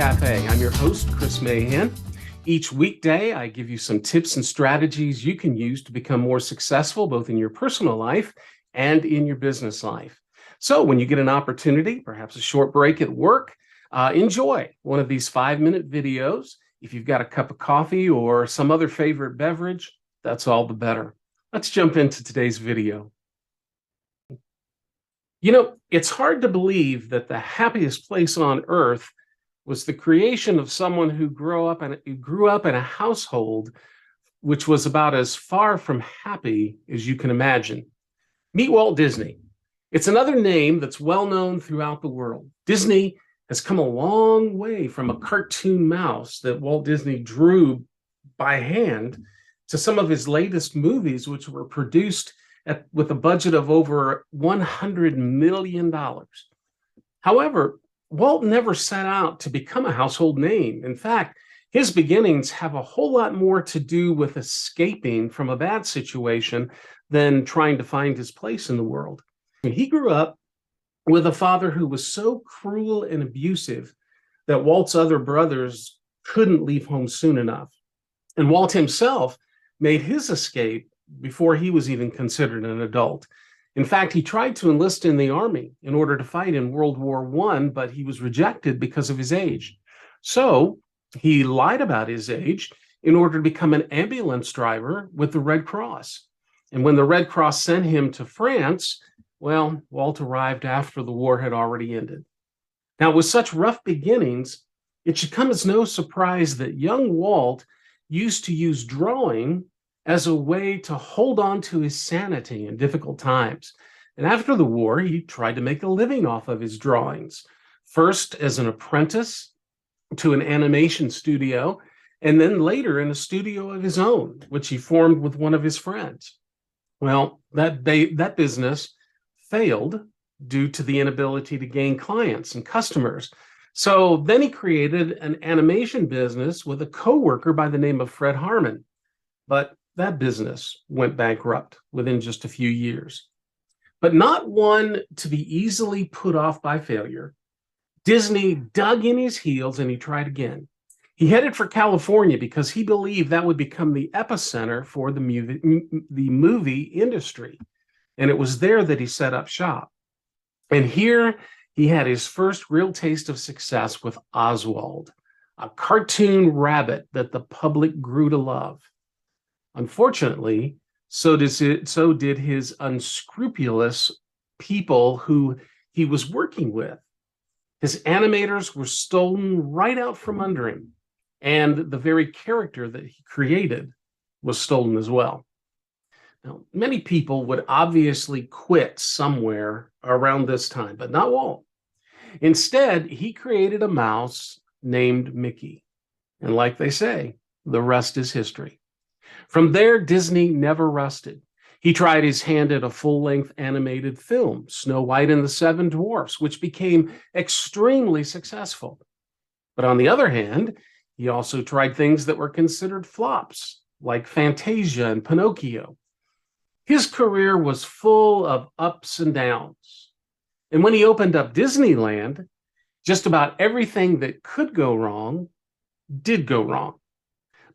Cafe. I'm your host, Chris Mahan. Each weekday, I give you some tips and strategies you can use to become more successful, both in your personal life and in your business life. So when you get an opportunity, perhaps a short break at work, enjoy one of these 5-minute videos. If you've got a cup of coffee or some other favorite beverage, that's all the better. Let's jump into today's video. You know, it's hard to believe that the happiest place on earth was the creation of someone who grew up in a household which was about as far from happy as you can imagine. Meet Walt Disney. It's another name that's well known throughout the world. Disney has come a long way from a cartoon mouse that Walt Disney drew by hand to some of his latest movies, which were produced with a budget of over $100 million. However, Walt never set out to become a household name. In fact, his beginnings have a whole lot more to do with escaping from a bad situation than trying to find his place in the world. He grew up with a father who was so cruel and abusive that Walt's other brothers couldn't leave home soon enough. And Walt himself made his escape before he was even considered an adult. In fact, he tried to enlist in the army in order to fight in World War I, but he was rejected because of his age. So he lied about his age in order to become an ambulance driver with the Red Cross. And when the Red Cross sent him to France, well, Walt arrived after the war had already ended. Now, with such rough beginnings, it should come as no surprise that young Walt used to use drawing as a way to hold on to his sanity in difficult times. And after the war, he tried to make a living off of his drawings, first as an apprentice to an animation studio, and then later in a studio of his own, which he formed with one of his friends. Well, that business failed due to the inability to gain clients and customers. So then he created an animation business with a coworker by the name of Fred Harmon. But that business went bankrupt within just a few years. But not one to be easily put off by failure, Disney dug in his heels and he tried again. He headed for California because he believed that would become the epicenter for the movie industry. And it was there that he set up shop. And here he had his first real taste of success with Oswald, a cartoon rabbit that the public grew to love. Unfortunately, so did his unscrupulous people who he was working with. His animators were stolen right out from under him, and the very character that he created was stolen as well. Now, many people would obviously quit somewhere around this time, but not Walt. Instead, he created a mouse named Mickey. And like they say, the rest is history. From there, Disney never rested. He tried his hand at a full-length animated film, Snow White and the Seven Dwarfs, which became extremely successful. But on the other hand, he also tried things that were considered flops, like Fantasia and Pinocchio. His career was full of ups and downs. And when he opened up Disneyland, just about everything that could go wrong did go wrong.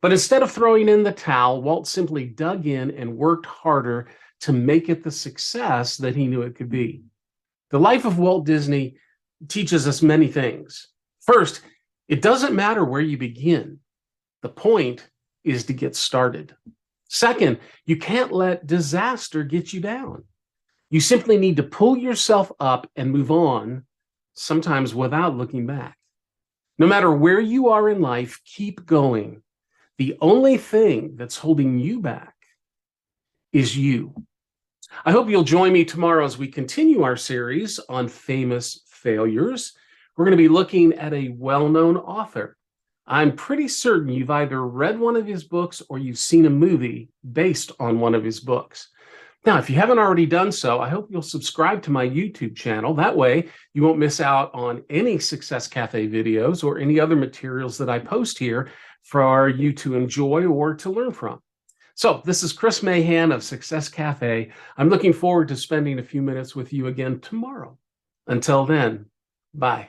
But instead of throwing in the towel, Walt simply dug in and worked harder to make it the success that he knew it could be. The life of Walt Disney teaches us many things. First, it doesn't matter where you begin. The point is to get started. Second, you can't let disaster get you down. You simply need to pull yourself up and move on, sometimes without looking back. No matter where you are in life, keep going. The only thing that's holding you back is you. I hope you'll join me tomorrow as we continue our series on famous failures. We're going to be looking at a well-known author. I'm pretty certain you've either read one of his books or you've seen a movie based on one of his books. Now, if you haven't already done so, I hope you'll subscribe to my YouTube channel. That way, you won't miss out on any Success Cafe videos or any other materials that I post here for you to enjoy or to learn from. So this is Chris Mahan of Success Cafe. I'm looking forward to spending a few minutes with you again tomorrow. Until then, bye.